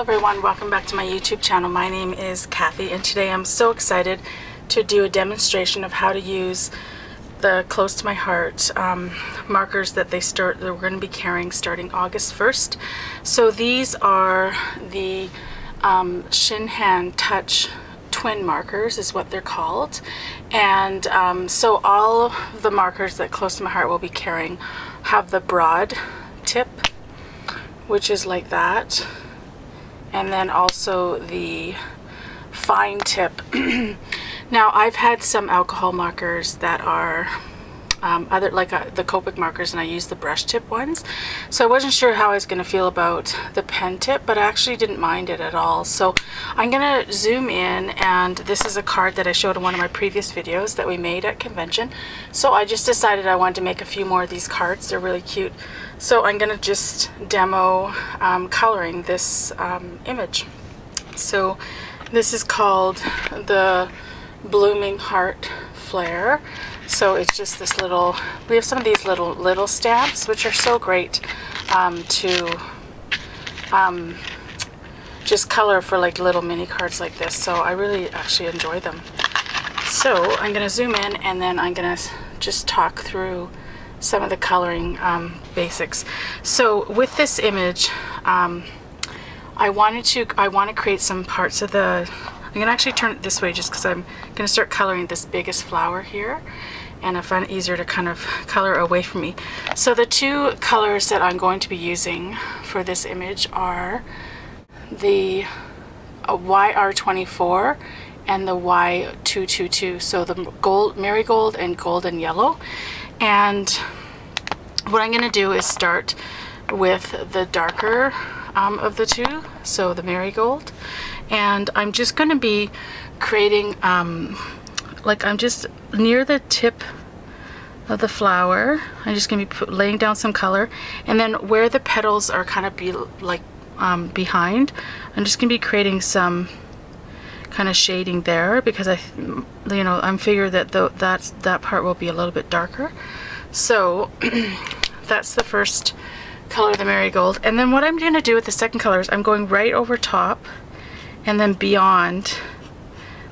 everyone, welcome back to my YouTube channel. My name is Kathy and today I'm so excited to do a demonstration of how to use the Close to My Heart markers that we're going to be carrying starting August 1st. So these are the Shinhan Touch Twin Markers is what they're called, and so all of the markers that Close to My Heart will be carrying have the broad tip, which is like that, and then also the fine tip. Now I've had some alcohol markers that are the Copic markers, and I use the brush tip ones, so I wasn't sure how I was going to feel about the pen tip, but I actually didn't mind it at all. So I'm going to zoom in, and this is a card that I showed in one of my previous videos that we made at convention. So I just decided I wanted to make a few more of these cards. They're really cute. So I'm going to just demo coloring this image. So this is called the Blooming Heart Flare. So it's just this little, we have some of these little stamps which are so great to just color for like little mini cards like this. So I really actually enjoy them. So I'm going to zoom in, and then I'm going to just talk through some of the coloring basics. So with this image, I want to create some parts of the, I'm going to actually turn it this way just because I'm going to start coloring this biggest flower here, and I find it easier to kind of color away from me. So the two colors that I'm going to be using for this image are the YR24 and the Y222. So the Marigold and golden yellow. And what I'm going to do is start with the darker of the two, so the Marigold, and I'm just going to be creating like I'm just near the tip of the flower. I'm just going to be laying down some color, and then where the petals are kind of behind, I'm just going to be creating some kind of shading there, because I'm figure that that part will be a little bit darker. So that's the first color, the Marigold. And then what I'm going to do with the second color is I'm going right over top and then beyond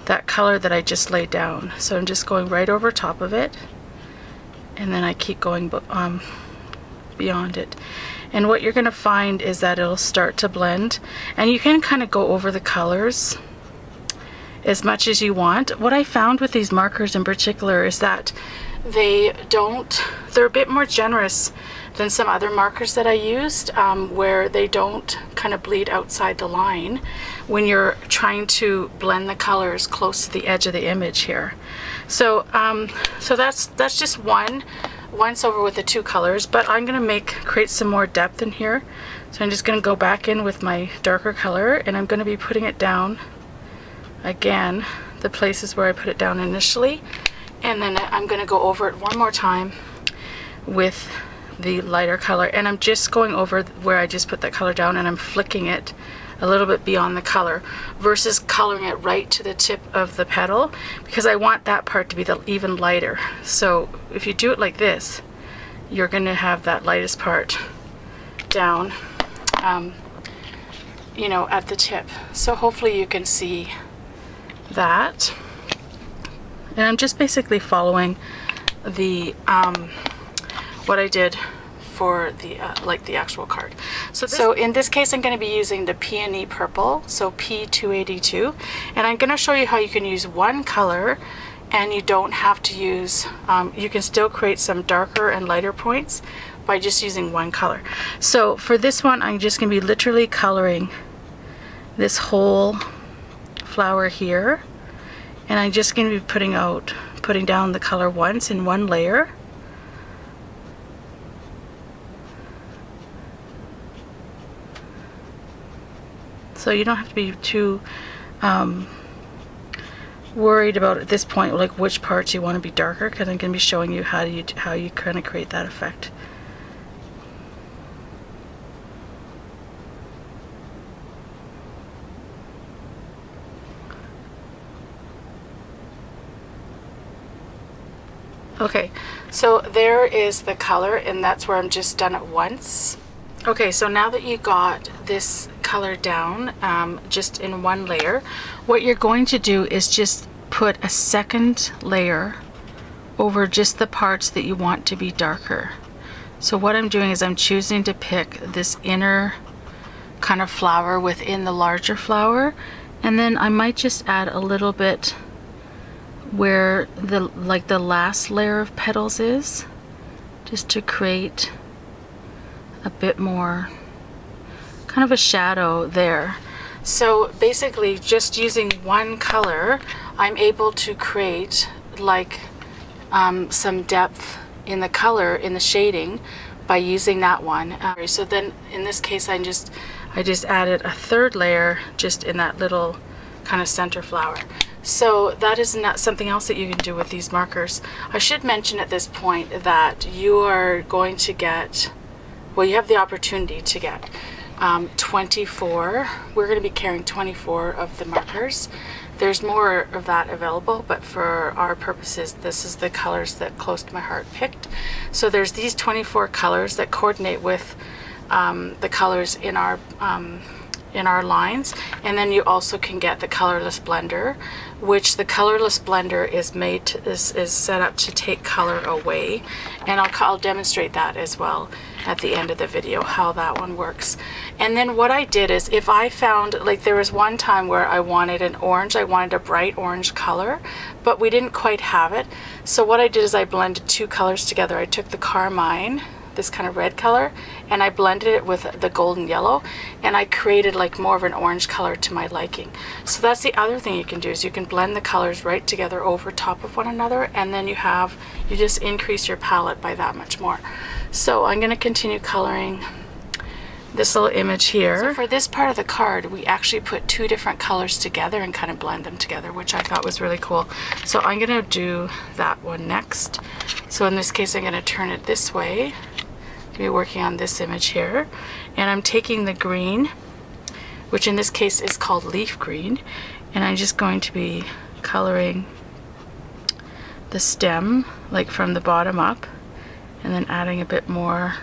that color that I just laid down. So I'm just going right over top of it, and then I keep going beyond it. And what you're going to find is that it'll start to blend, and you can kind of go over the colors as much as you want. What I found with these markers in particular is that they're a bit more generous than some other markers that I used, where they don't kind of bleed outside the line when you're trying to blend the colors close to the edge of the image here. So so that's just once over with the two colors, but I'm going to create some more depth in here. So I'm just going to go back in with my darker color, and I'm going to be putting it down again, the places where I put it down initially, and then I'm going to go over it one more time with the lighter color, and I'm just going over where I just put that color down, and I'm flicking it a little bit beyond the color versus coloring it right to the tip of the petal, because I want that part to be even lighter. So if you do it like this, you're going to have that lightest part down you know, at the tip. So hopefully you can see that. And I'm just basically following the what I did for the like the actual card. So in this case I'm going to be using the Peony purple, so P282, and I'm going to show you how you can use one color and you don't have to use, you can still create some darker and lighter points by just using one color. So for this one I'm just going to be literally coloring this whole flower here, and I'm just going to be putting down the color once in one layer. So you don't have to be too worried about at this point like which parts you want to be darker, because I'm going to be showing you how you kind of create that effect. Okay, so there is the color, and that's where I'm just done it once. Okay, so now that you got this color down just in one layer, what you're going to do is just put a second layer over just the parts that you want to be darker. So what I'm doing is I'm choosing to pick this inner kind of flower within the larger flower, and then I might just add a little bit where the last layer of petals is, just to create a bit more kind of a shadow there. So basically just using one color, I'm able to create like some depth in the color, in the shading, by using that one. So then in this case I just added a third layer just in that little kind of center flower. So that is not something else that you can do with these markers. I should mention at this point that you are going to get, well, you have the opportunity to get 24. We're going to be carrying 24 of the markers. There's more of that available, but for our purposes, this is the colors that close to my heart picked. So there's these 24 colors that coordinate with the colors in our lines, and then you also can get the Colorless Blender, which the Colorless Blender is set up to take color away, and I'll demonstrate that as well at the end of the video, how that one works. And then what I did is, if I found, like there was one time where I wanted an orange, I wanted a bright orange color, but we didn't quite have it. So what I did is I blended two colors together. I took the carmine, this kind of red color, and I blended it with the golden yellow, and I created like more of an orange color to my liking. So that's the other thing you can do, is you can blend the colors right together over top of one another, and then you just increase your palette by that much more. So I'm going to continue coloring this little image here. So for this part of the card, we actually put two different colors together and kind of blend them together, which I thought was really cool. So I'm going to do that one next. So in this case, I'm going to turn it this way. Be working on this image here, and I'm taking the green, which in this case is called leaf green, and I'm just going to be coloring the stem like from the bottom up, and then adding a bit more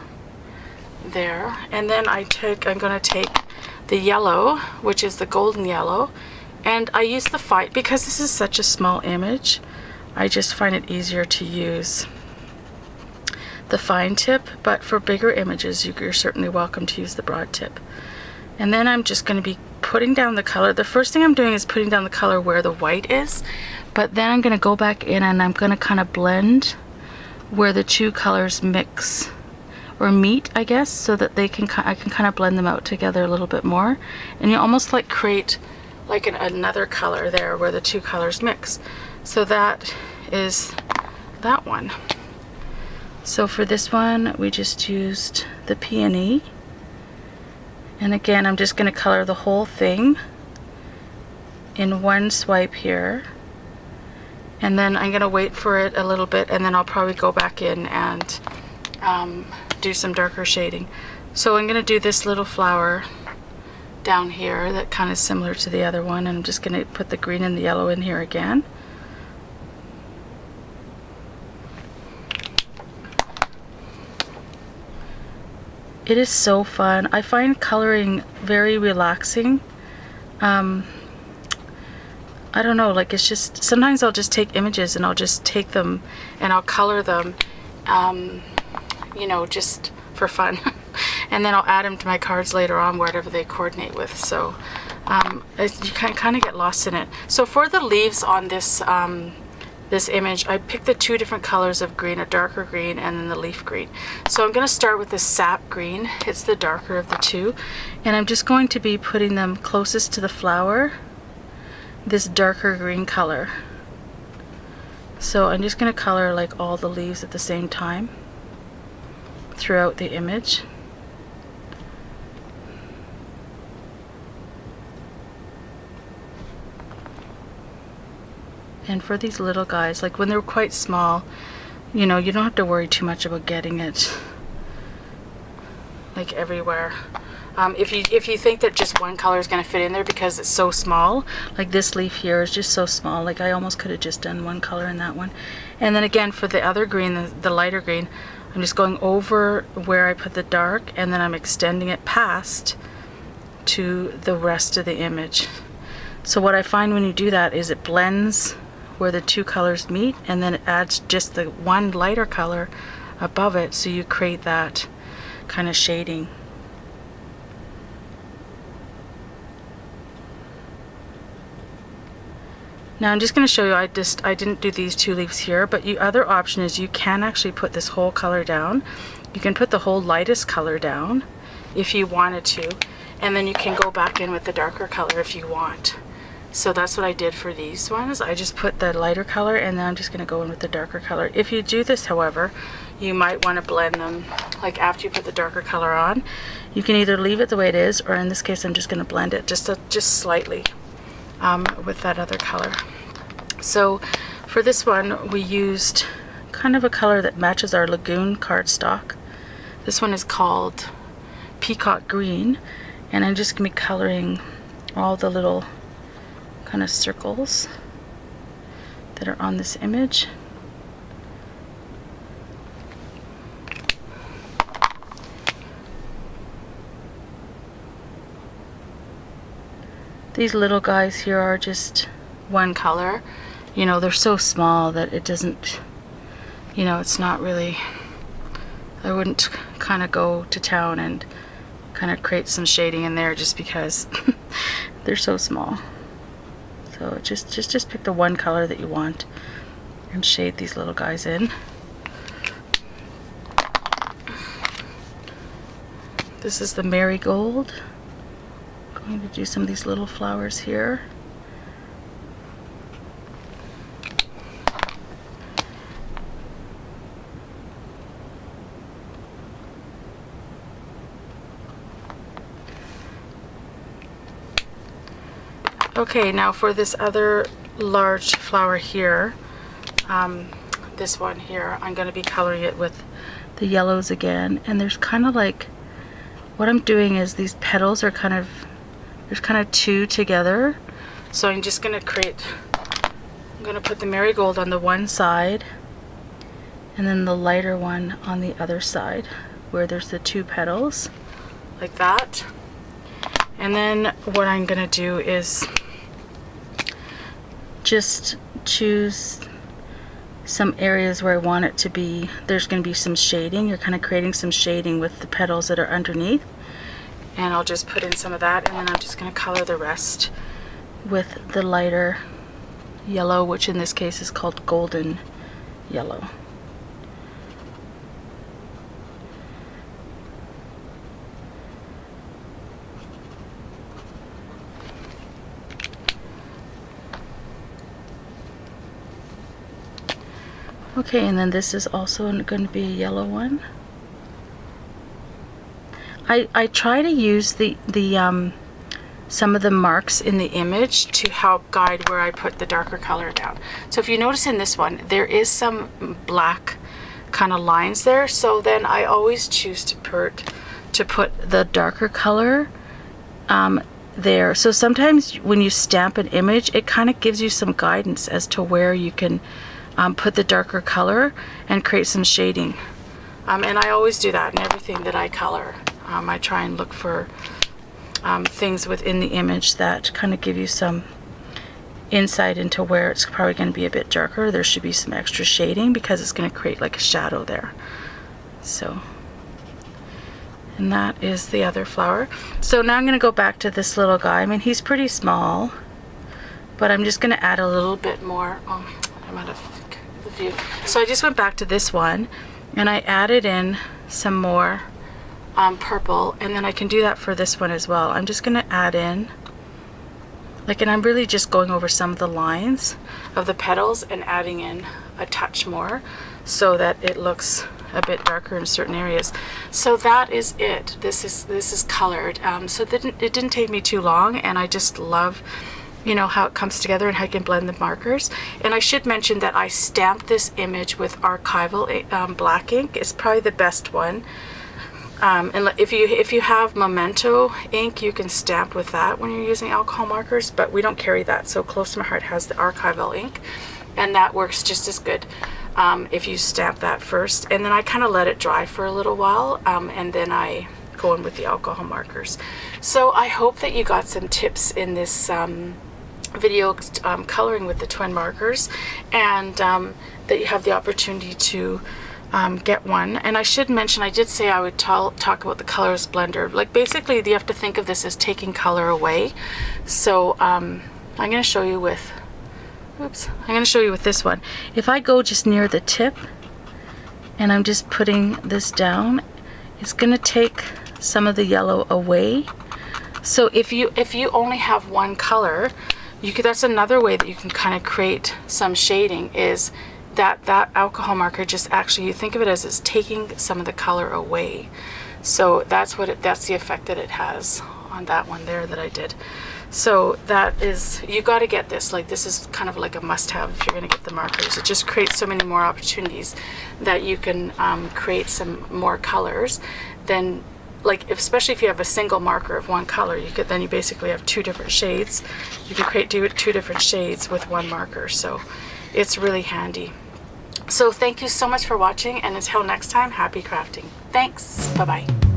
there. And then I'm going to take the yellow, which is the golden yellow, and I use the fine, because this is such a small image, I just find it easier to use the fine tip, but for bigger images you're certainly welcome to use the broad tip. And then I'm just going to be putting down the color. The first thing I'm doing is putting down the color where the white is, but then I'm going to go back in and I'm going to kind of blend where the two colors mix or meet, I guess, so that I can kind of blend them out together a little bit more, and you almost like create like another color there where the two colors mix. So that is that one. So for this one, we just used the Peony. And again, I'm just going to color the whole thing in one swipe here. And then I'm going to wait for it a little bit, and then I'll probably go back in and do some darker shading. So I'm going to do this little flower down here that kind of similar to the other one, and I'm just going to put the green and the yellow in here again. It is so fun. I find coloring very relaxing. I don't know, like it's just, sometimes I'll just take images and I'll just take them and I'll color them, you know, just for fun. And then I'll add them to my cards later on, wherever they coordinate with. So you can kind of get lost in it. So for the leaves on this this image, I picked the two different colors of green, a darker green and then the leaf green. So I'm going to start with the Sap Green. It's the darker of the two, and I'm just going to be putting them closest to the flower, this darker green color. So I'm just going to color like all the leaves at the same time throughout the image. And for these little guys, like when they're quite small, you know, you don't have to worry too much about getting it like everywhere. If you think that just one color is going to fit in there because it's so small, like this leaf here is just so small, like I almost could have just done one color in that one. And then again for the other green, the lighter green, I'm just going over where I put the dark, and then I'm extending it past to the rest of the image. So what I find when you do that is it blends where the two colors meet, and then it adds just the one lighter color above it, so you create that kind of shading. Now I'm just going to show you, I didn't do these two leaves here, but the other option is you can actually put this whole color down. You can put the whole lightest color down if you wanted to, and then you can go back in with the darker color if you want. So that's what I did for these ones. I just put the lighter color, and then I'm just going to go in with the darker color. If you do this, however, you might want to blend them, like after you put the darker color on. You can either leave it the way it is, or in this case I'm just going to blend it just slightly with that other color. So for this one we used kind of a color that matches our Lagoon cardstock. This one is called Peacock Green, and I'm just going to be coloring all the little kind of circles that are on this image. These little guys here are just one color. You know, they're so small that it doesn't, you know, it's not really, I wouldn't kind of go to town and kind of create some shading in there just because they're so small. So just pick the one color that you want and shade these little guys in. This is the Marigold. I'm going to do some of these little flowers here. Okay, now for this other large flower here, this one here, I'm going to be coloring it with the yellows again, and there's kind of like, what I'm doing is these petals are kind of, there's kind of two together, so I'm just going to create, I'm going to put the Marigold on the one side and then the lighter one on the other side where there's the two petals, like that. And then what I'm going to do is just choose some areas where I want it to be, there's going to be some shading. You're kind of creating some shading with the petals that are underneath. And I'll just put in some of that, and then I'm just going to color the rest with the lighter yellow, which in this case is called golden yellow. Okay, and then this is also going to be a yellow one. I try to use some of the marks in the image to help guide where I put the darker color down. So if you notice in this one, there is some black kind of lines there, so then I always choose to put the darker color there. So sometimes when you stamp an image, it kind of gives you some guidance as to where you can put the darker color and create some shading. And I always do that in everything that I color. I try and look for things within the image that kind of give you some insight into where it's probably going to be a bit darker. There should be some extra shading because it's going to create like a shadow there. So, and that is the other flower. So now I'm going to go back to this little guy. I mean, he's pretty small, but I'm just going to add a little bit more. Oh, I'm out of the view. So I just went back to this one and I added in some more purple, and then I can do that for this one as well. I'm just going to add in, like, and I'm really just going over some of the lines of the petals and adding in a touch more so that it looks a bit darker in certain areas. So that is it. This is colored. So it didn't take me too long, and I just love, you know, how it comes together and how you can blend the markers. And I should mention that I stamped this image with archival black ink. It's probably the best one. And if you have Memento ink, you can stamp with that when you're using alcohol markers, but we don't carry that. So Close to My Heart has the archival ink, and that works just as good if you stamp that first. And then I kind of let it dry for a little while, and then I going with the alcohol markers. So I hope that you got some tips in this video coloring with the twin markers, and that you have the opportunity to get one. And I should mention, I did say I would talk about the Colorless Blender. Like basically you have to think of this as taking color away. So I'm going to show you with, I'm going to show you with this one. If I go just near the tip and I'm just putting this down, it's going to take some of the yellow away. So if you only have one color, you could, that's another way that you can kind of create some shading, is that alcohol marker just actually, you think of it as it's taking some of the color away. So that's what that's the effect that it has on that one there that I did. So that is, you got to get this. Like this is kind of like a must-have if you're going to get the markers. It just creates so many more opportunities that you can create some more colors. Then, like especially if you have a single marker of one color, you could, then you basically have two different shades. You can create two different shades with one marker. So it's really handy. So thank you so much for watching, and until next time, happy crafting. Thanks. Bye-bye.